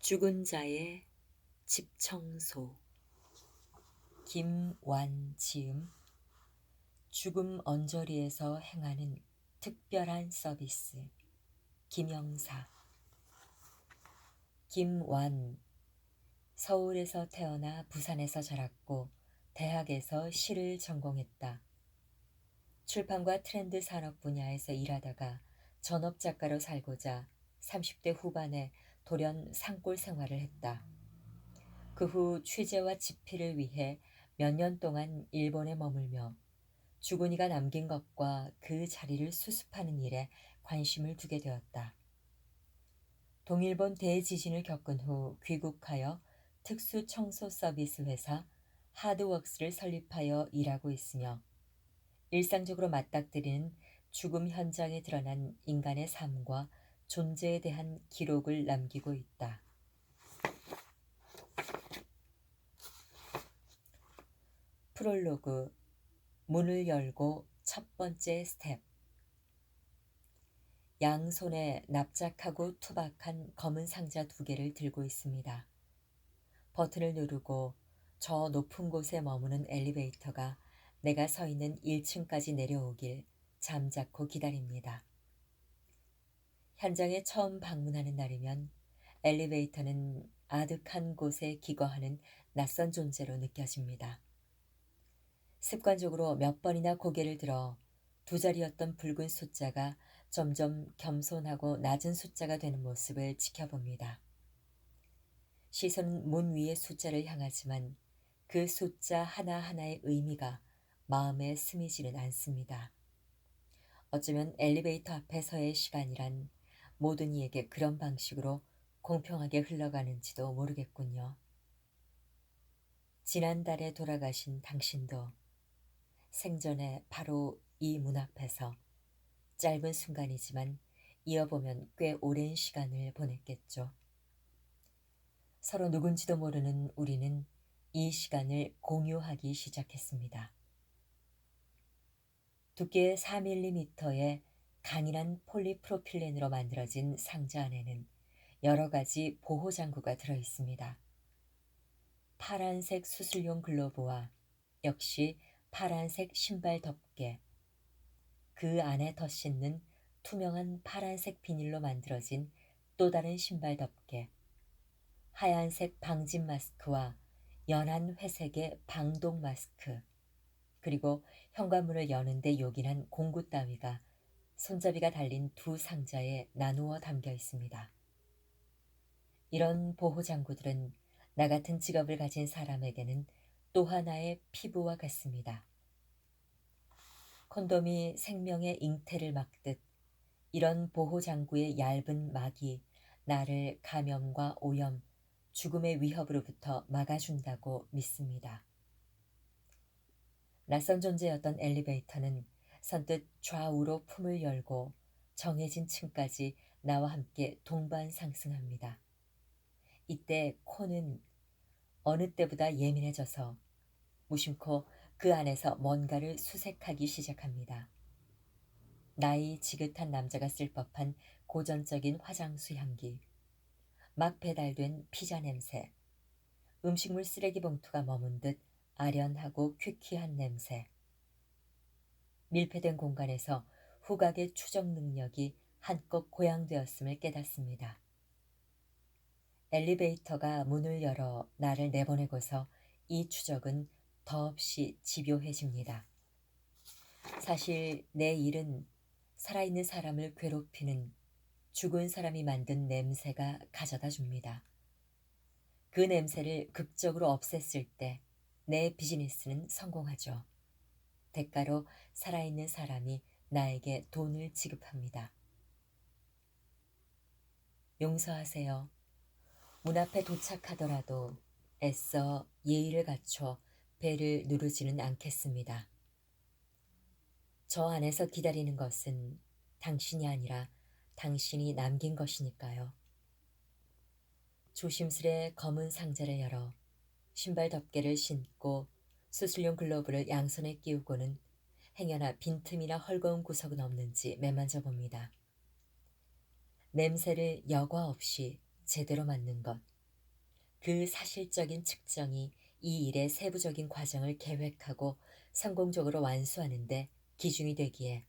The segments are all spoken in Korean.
죽은 자의 집 청소. 김완지음. 죽음 언저리에서 행하는 특별한 서비스. 김영사. 김완. 서울에서 태어나 부산에서 자랐고 대학에서 시를 전공했다. 출판과 트렌드 산업 분야에서 일하다가 전업작가로 살고자 30대 후반에 돌연 산골 생활을 했다. 그 후 취재와 집필을 위해 몇 년 동안 일본에 머물며 주거니가 남긴 것과 그 자리를 수습하는 일에 관심을 두게 되었다. 동일본 대지진을 겪은 후 귀국하여 특수 청소 서비스 회사 하드웍스를 설립하여 일하고 있으며 일상적으로 맞닥뜨리는 죽음 현장에 드러난 인간의 삶과 존재에 대한 기록을 남기고 있다. 프롤로그. 문을 열고 첫 번째 스텝. 양손에 납작하고 투박한 검은 상자 2개를 들고 있습니다. 버튼을 누르고 저 높은 곳에 머무는 엘리베이터가 내가 서 있는 1층까지 내려오길 잠자코 기다립니다. 현장에 처음 방문하는 날이면 엘리베이터는 아득한 곳에 기거하는 낯선 존재로 느껴집니다. 습관적으로 몇 번이나 고개를 들어 2자리였던 붉은 숫자가 점점 겸손하고 낮은 숫자가 되는 모습을 지켜봅니다. 시선은 문 위의 숫자를 향하지만 그 숫자 하나하나의 의미가 마음에 스미지는 않습니다. 어쩌면 엘리베이터 앞에서의 시간이란 모든 이에게 그런 방식으로 공평하게 흘러가는지도 모르겠군요. 지난달에 돌아가신 당신도 생전에 바로 이 문 앞에서 짧은 순간이지만 이어보면 꽤 오랜 시간을 보냈겠죠. 서로 누군지도 모르는 우리는 이 시간을 공유하기 시작했습니다. 두께 4mm의 강인한 폴리프로필렌으로 만들어진 상자 안에는 여러 가지 보호장구가 들어있습니다. 파란색 수술용 글로브와 역시 파란색 신발 덮개, 그 안에 덧씻는 투명한 파란색 비닐로 만들어진 또 다른 신발 덮개, 하얀색 방진 마스크와 연한 회색의 방독 마스크, 그리고 현관문을 여는데 요긴한 공구 따위가 손잡이가 달린 2 상자에 나누어 담겨 있습니다. 이런 보호장구들은 나 같은 직업을 가진 사람에게는 또 하나의 피부와 같습니다. 콘돔이 생명의 잉태를 막듯 이런 보호장구의 얇은 막이 나를 감염과 오염, 죽음의 위협으로부터 막아준다고 믿습니다. 낯선 존재였던 엘리베이터는 선뜻 좌우로 품을 열고 정해진 층까지 나와 함께 동반 상승합니다. 이때 코는 어느 때보다 예민해져서 무심코 그 안에서 뭔가를 수색하기 시작합니다. 나이 지긋한 남자가 쓸 법한 고전적인 화장수 향기, 막 배달된 피자 냄새, 음식물 쓰레기 봉투가 머문 듯 아련하고 퀴퀴한 냄새. 밀폐된 공간에서 후각의 추적 능력이 한껏 고양되었음을 깨닫습니다. 엘리베이터가 문을 열어 나를 내보내고서 이 추적은 더없이 집요해집니다. 사실 내 일은 살아있는 사람을 괴롭히는 죽은 사람이 만든 냄새가 가져다 줍니다. 그 냄새를 극적으로 없앴을 때 내 비즈니스는 성공하죠. 대가로 살아있는 사람이 나에게 돈을 지급합니다. 용서하세요. 문 앞에 도착하더라도 애써 예의를 갖춰 벨을 누르지는 않겠습니다. 저 안에서 기다리는 것은 당신이 아니라 당신이 남긴 것이니까요. 조심스레 검은 상자를 열어 신발 덮개를 신고 수술용 글러브를 양손에 끼우고는 행여나 빈틈이나 헐거운 구석은 없는지 매만져 봅니다. 냄새를 여과 없이 제대로 맡는 것, 그 사실적인 측정이 이 일의 세부적인 과정을 계획하고 성공적으로 완수하는데 기준이 되기에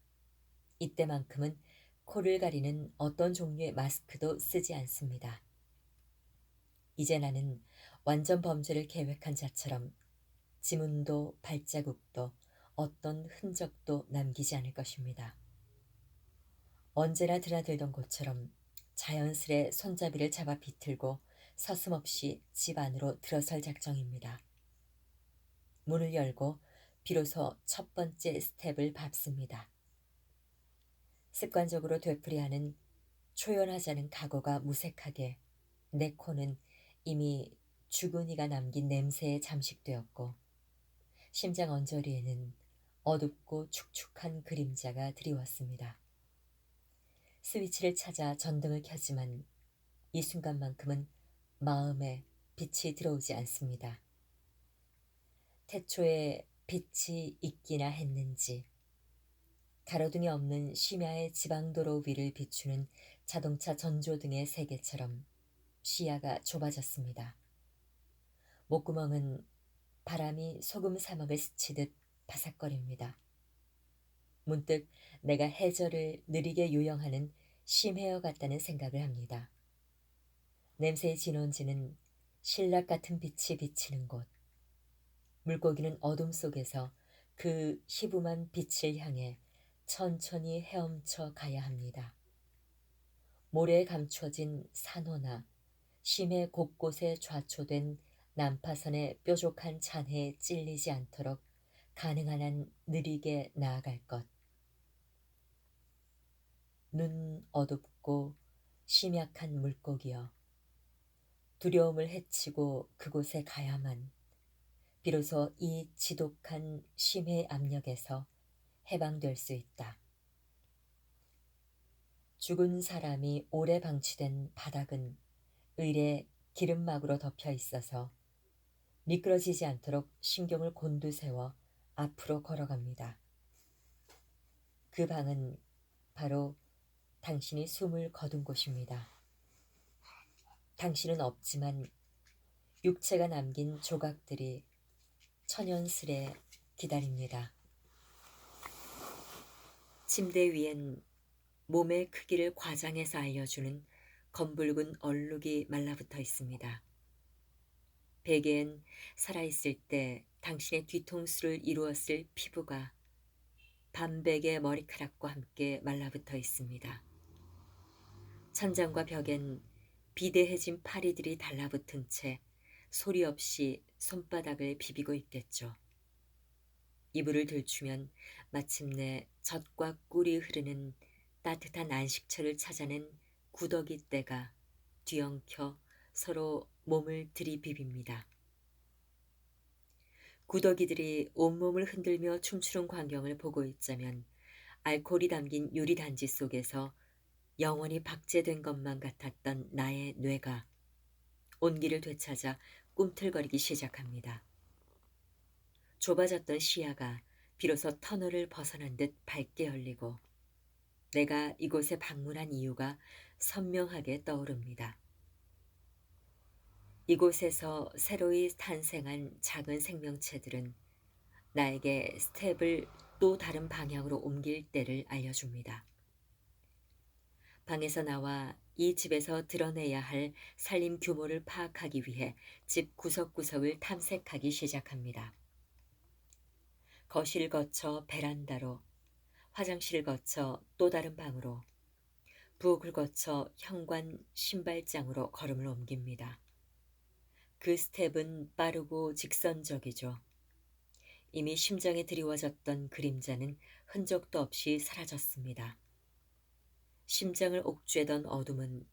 이때만큼은 코를 가리는 어떤 종류의 마스크도 쓰지 않습니다. 이제 나는 완전 범죄를 계획한 자처럼 지문도 발자국도 어떤 흔적도 남기지 않을 것입니다. 언제나 드나들던 곳처럼 자연스레 손잡이를 잡아 비틀고 서슴없이 집 안으로 들어설 작정입니다. 문을 열고 비로소 첫 번째 스텝을 밟습니다. 습관적으로 되풀이하는 초연하자는 각오가 무색하게 내 코는 이미 죽은 이가 남긴 냄새에 잠식되었고 심장 언저리에는 어둡고 축축한 그림자가 드리웠습니다. 스위치를 찾아 전등을 켜지만 이 순간만큼은 마음에 빛이 들어오지 않습니다. 태초에 빛이 있기나 했는지 가로등이 없는 심야의 지방도로 위를 비추는 자동차 전조등의 세계처럼 시야가 좁아졌습니다. 목구멍은 바람이 소금 사막을 스치듯 바삭거립니다. 문득 내가 해저를 느리게 요영하는 심해어 같다는 생각을 합니다. 냄새의 진원지는 신락 같은 빛이 비치는 곳. 물고기는 어둠 속에서 그 희부만 빛을 향해 천천히 헤엄쳐 가야 합니다. 모래에 감춰진 산호나 심해 곳곳에 좌초된 난파선의 뾰족한 잔해에 찔리지 않도록 가능한 한 느리게 나아갈 것. 눈 어둡고 심약한 물고기여. 두려움을 헤치고 그곳에 가야만 비로소 이 지독한 심해 압력에서 해방될 수 있다. 죽은 사람이 오래 방치된 바닥은 의례 기름막으로 덮여 있어서 미끄러지지 않도록 신경을 곤두세워 앞으로 걸어갑니다. 그 방은 바로 당신이 숨을 거둔 곳입니다. 당신은 없지만 육체가 남긴 조각들이 천연스레 기다립니다. 침대 위엔 몸의 크기를 과장해서 알려주는 검붉은 얼룩이 말라붙어 있습니다. 베개엔 살아있을 때 당신의 뒤통수를 이루었을 피부가 밤베개 머리카락과 함께 말라붙어 있습니다. 천장과 벽엔 비대해진 파리들이 달라붙은 채 소리 없이 손바닥을 비비고 있겠죠. 이불을 들추면 마침내 젖과 꿀이 흐르는 따뜻한 안식처를 찾아낸 구더기 떼가 뒤엉켜 서로 몸을 들이비빕니다. 구더기들이 온몸을 흔들며 춤추는 광경을 보고 있자면 알코올이 담긴 유리단지 속에서 영원히 박제된 것만 같았던 나의 뇌가 온기를 되찾아 꿈틀거리기 시작합니다. 좁아졌던 시야가 비로소 터널을 벗어난 듯 밝게 열리고 내가 이곳에 방문한 이유가 선명하게 떠오릅니다. 이곳에서 새로이 탄생한 작은 생명체들은 나에게 스텝을 또 다른 방향으로 옮길 때를 알려줍니다. 방에서 나와 이 집에서 드러내야 할 살림 규모를 파악하기 위해 집 구석구석을 탐색하기 시작합니다. 거실을 거쳐 베란다로, 화장실을 거쳐 또 다른 방으로, 부엌을 거쳐 현관 신발장으로 걸음을 옮깁니다. 그 스텝은 빠르고 직선적이죠. 이미 심장에 드리워졌던 그림자는 흔적도 없이 사라졌습니다. 심장을 옥죄던 어둠은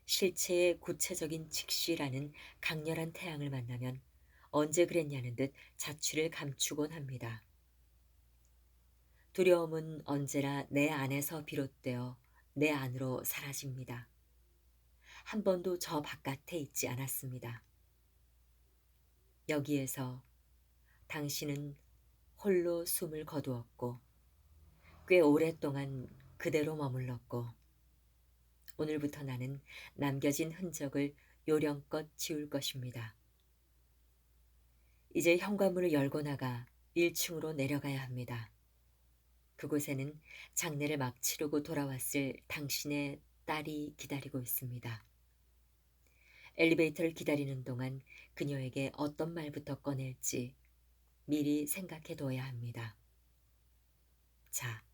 실체의 구체적인 직시라는 강렬한 태양을 만나면 언제 그랬냐는 듯 자취를 감추곤 합니다. 두려움은 언제나 내 안에서 비롯되어 내 안으로 사라집니다. 한 번도 저 바깥에 있지 않았습니다. 여기에서 당신은 홀로 숨을 거두었고 꽤 오랫동안 그대로 머물렀고 오늘부터 나는 남겨진 흔적을 요령껏 지울 것입니다. 이제 현관문을 열고 나가 1층으로 내려가야 합니다. 그곳에는 장례를 막 치르고 돌아왔을 당신의 딸이 기다리고 있습니다. 엘리베이터를 기다리는 동안 그녀에게 어떤 말부터 꺼낼지 미리 생각해 둬야 합니다. 자,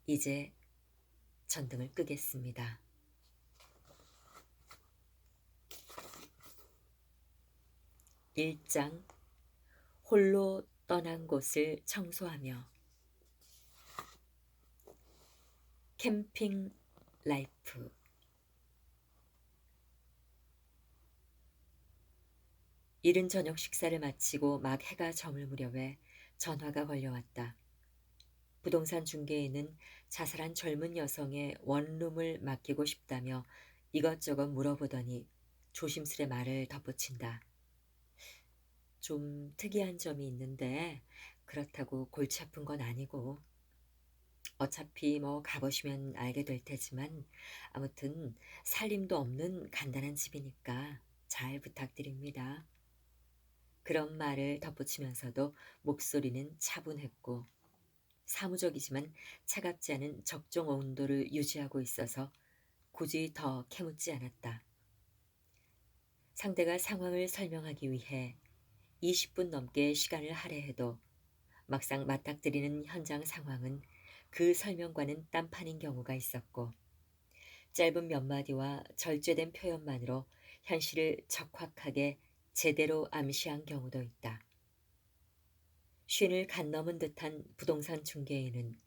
이제 전등을 끄겠습니다. 1장 홀로 떠난 곳을 청소하며 캠핑 라이프. 이른 저녁 식사를 마치고 막 해가 저물 무렵에 전화가 걸려왔다. 부동산 중개인은 자살한 젊은 여성의 원룸을 맡기고 싶다며 이것저것 물어보더니 조심스레 말을 덧붙인다. 좀 특이한 점이 있는데 그렇다고 골치 아픈 건 아니고 어차피 뭐 가보시면 알게 될 테지만 아무튼 살림도 없는 간단한 집이니까 잘 부탁드립니다. 그런 말을 덧붙이면서도 목소리는 차분했고 사무적이지만 차갑지 않은 적정 온도를 유지하고 있어서 굳이 더 캐묻지 않았다. 상대가 상황을 설명하기 위해 20분 넘게 시간을 할애해도 막상 맞닥뜨리는 현장 상황은 그 설명과는 딴판인 경우가 있었고 짧은 몇 마디와 절제된 표현만으로 현실을 적확하게 제대로 암시한 경우도 있다. 쉰을 간 넘은 듯한 부동산 중개인은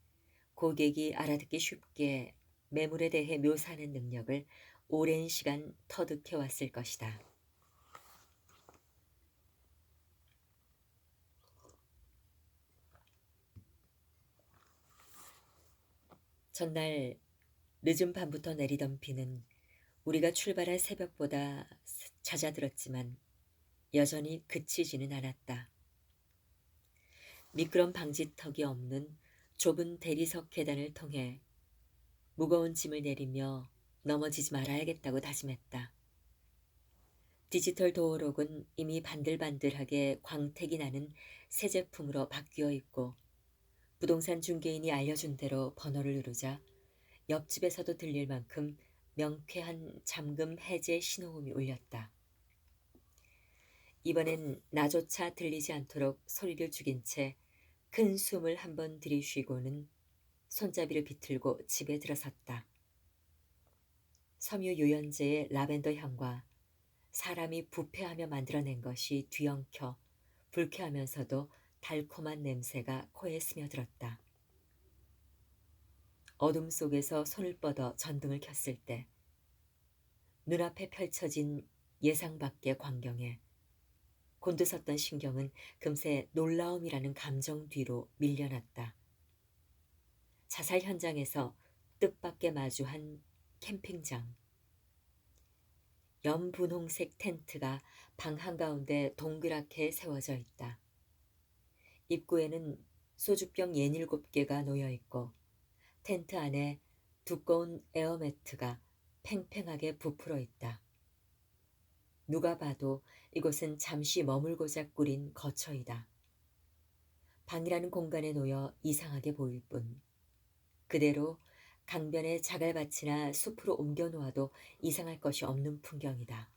고객이 알아듣기 쉽게 매물에 대해 묘사하는 능력을 오랜 시간 터득해 왔을 것이다. 전날 늦은 밤부터 내리던 비는 우리가 출발할 새벽보다 잦아들었지만 여전히 그치지는 않았다. 미끄럼 방지턱이 없는 좁은 대리석 계단을 통해 무거운 짐을 내리며 넘어지지 말아야겠다고 다짐했다. 디지털 도어록은 이미 반들반들하게 광택이 나는 새 제품으로 바뀌어 있고 부동산 중개인이 알려준 대로 번호를 누르자 옆집에서도 들릴 만큼 명쾌한 잠금 해제 신호음이 울렸다. 이번엔 나조차 들리지 않도록 소리를 죽인 채 큰 숨을 한번 들이쉬고는 손잡이를 비틀고 집에 들어섰다. 섬유 유연제의 라벤더 향과 사람이 부패하며 만들어낸 것이 뒤엉켜 불쾌하면서도 달콤한 냄새가 코에 스며들었다. 어둠 속에서 손을 뻗어 전등을 켰을 때 눈앞에 펼쳐진 예상 밖의 광경에 곤두섰던 신경은 금세 놀라움이라는 감정 뒤로 밀려났다. 자살 현장에서 뜻밖의 마주한 캠핑장. 연분홍색 텐트가 방 한가운데 동그랗게 세워져 있다. 입구에는 소주병 67개가 놓여 있고 텐트 안에 두꺼운 에어매트가 팽팽하게 부풀어 있다. 누가 봐도 이곳은 잠시 머물고자 꾸린 거처이다. 방이라는 공간에 놓여 이상하게 보일 뿐 그대로 강변의 자갈밭이나 숲으로 옮겨 놓아도 이상할 것이 없는 풍경이다.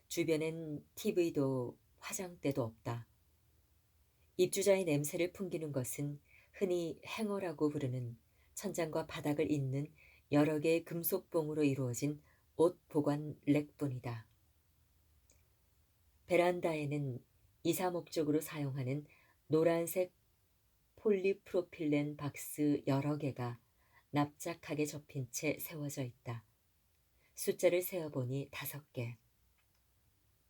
주변엔 TV도 화장대도 없다. 입주자의 냄새를 풍기는 것은 흔히 행어라고 부르는 천장과 바닥을 잇는 여러 개의 금속봉으로 이루어진 옷 보관 렉뿐이다. 베란다에는 이사 목적으로 사용하는 노란색 폴리프로필렌 박스 여러 개가 납작하게 접힌 채 세워져 있다. 숫자를 세어보니 5개.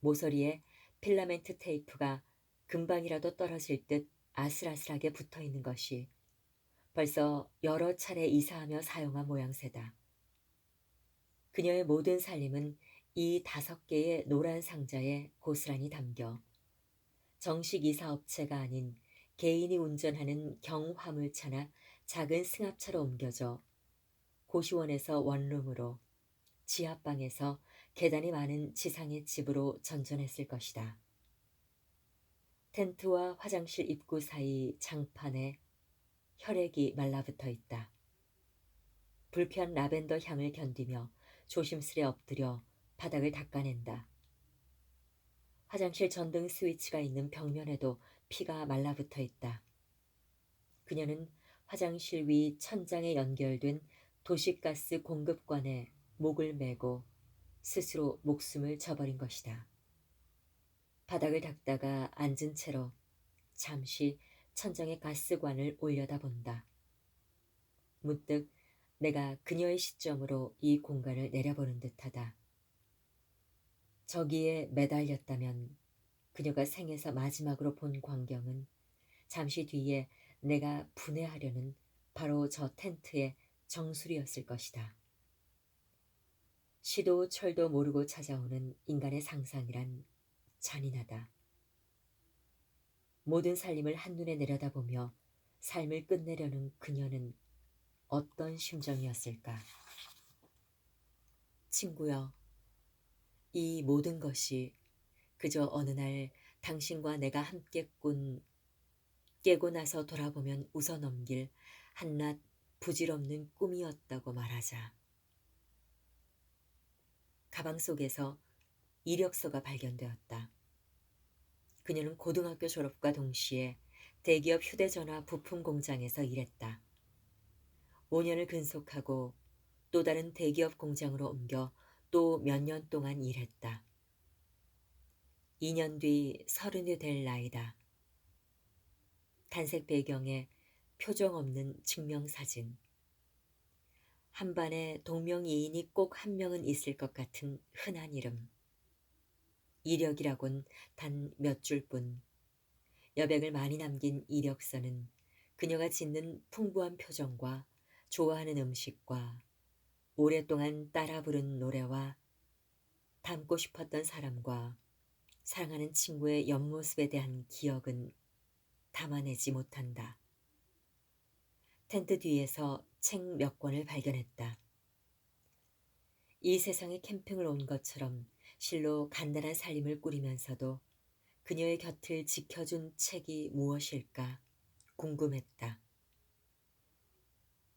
모서리에 필라멘트 테이프가 금방이라도 떨어질 듯 아슬아슬하게 붙어 있는 것이 벌써 여러 차례 이사하며 사용한 모양새다. 그녀의 모든 살림은 이 5개의 노란 상자에 고스란히 담겨 정식 이사 업체가 아닌 개인이 운전하는 경화물차나 작은 승합차로 옮겨져 고시원에서 원룸으로 지하방에서 계단이 많은 지상의 집으로 전전했을 것이다. 텐트와 화장실 입구 사이 장판에 혈액이 말라붙어 있다. 불편 라벤더 향을 견디며 조심스레 엎드려 바닥을 닦아낸다. 화장실 전등 스위치가 있는 벽면에도 피가 말라붙어 있다. 그녀는 화장실 위 천장에 연결된 도시가스 공급관에 목을 매고 스스로 목숨을 저버린 것이다. 바닥을 닦다가 앉은 채로 잠시 천장의 가스관을 올려다본다. 문득 내가 그녀의 시점으로 이 공간을 내려보는 듯하다. 저기에 매달렸다면 그녀가 생에서 마지막으로 본 광경은 잠시 뒤에 내가 분해하려는 바로 저 텐트의 정수리였을 것이다. 시도 철도 모르고 찾아오는 인간의 상상이란 잔인하다. 모든 살림을 한눈에 내려다보며 삶을 끝내려는 그녀는 어떤 심정이었을까? 친구여, 이 모든 것이 그저 어느 날 당신과 내가 함께 꾼 깨고 나서 돌아보면 웃어넘길 한낱 부질없는 꿈이었다고 말하자. 가방 속에서 이력서가 발견되었다. 그녀는 고등학교 졸업과 동시에 대기업 휴대전화 부품 공장에서 일했다. 5년을 근속하고 또 다른 대기업 공장으로 옮겨 또 몇 년 동안 일했다. 2년 뒤 30이 될 나이다. 단색 배경에 표정 없는 증명사진. 한반에 동명이인이 꼭 한 명은 있을 것 같은 흔한 이름. 이력이라곤 단 몇 줄뿐. 여백을 많이 남긴 이력서는 그녀가 짓는 풍부한 표정과 좋아하는 음식과 오랫동안 따라 부른 노래와 닮고 싶었던 사람과 사랑하는 친구의 옆모습에 대한 기억은 담아내지 못한다. 텐트 뒤에서 책 몇 권을 발견했다. 이 세상에 캠핑을 온 것처럼 실로 간단한 살림을 꾸리면서도 그녀의 곁을 지켜준 책이 무엇일까 궁금했다.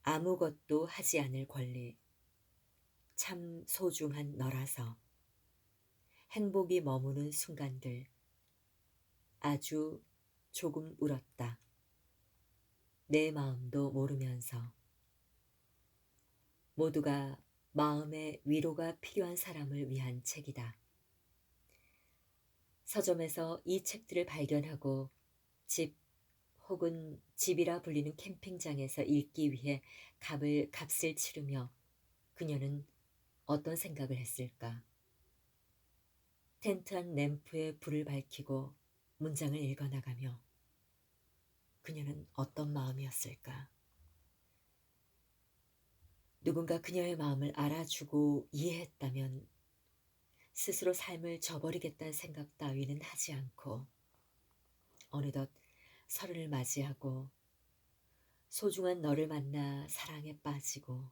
아무것도 하지 않을 권리. 참 소중한 너라서. 행복이 머무는 순간들. 아주 조금 울었다. 내 마음도 모르면서. 모두가 마음의 위로가 필요한 사람을 위한 책이다. 서점에서 이 책들을 발견하고 집 혹은 집이라 불리는 캠핑장에서 읽기 위해 값을 치르며 그녀는 어떤 생각을 했을까? 텐트 안 램프에 불을 밝히고 문장을 읽어나가며 그녀는 어떤 마음이었을까? 누군가 그녀의 마음을 알아주고 이해했다면 스스로 삶을 저버리겠다는 생각 따위는 하지 않고 어느덧 서른을 맞이하고 소중한 너를 만나 사랑에 빠지고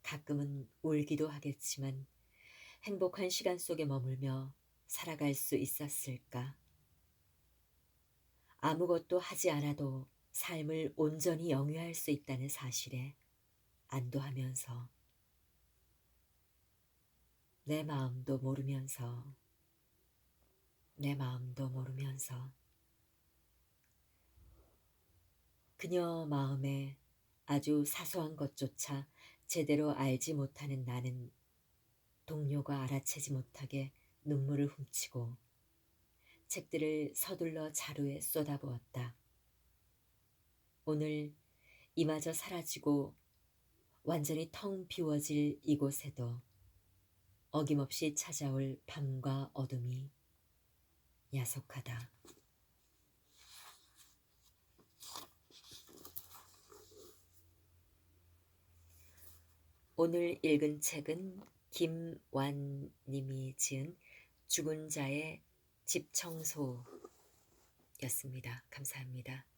가끔은 울기도 하겠지만 행복한 시간 속에 머물며 살아갈 수 있었을까? 아무것도 하지 않아도 삶을 온전히 영위할 수 있다는 사실에 안도하면서 내 마음도 모르면서 그녀 마음에 아주 사소한 것조차 제대로 알지 못하는 나는 동료가 알아채지 못하게 눈물을 훔치고 책들을 서둘러 자루에 쏟아부었다. 오늘 이마저 사라지고 완전히 텅 비워질 이곳에도 어김없이 찾아올 밤과 어둠이 야속하다. 오늘 읽은 책은 김완님이 지은 죽은 자의 집 청소였습니다. 감사합니다.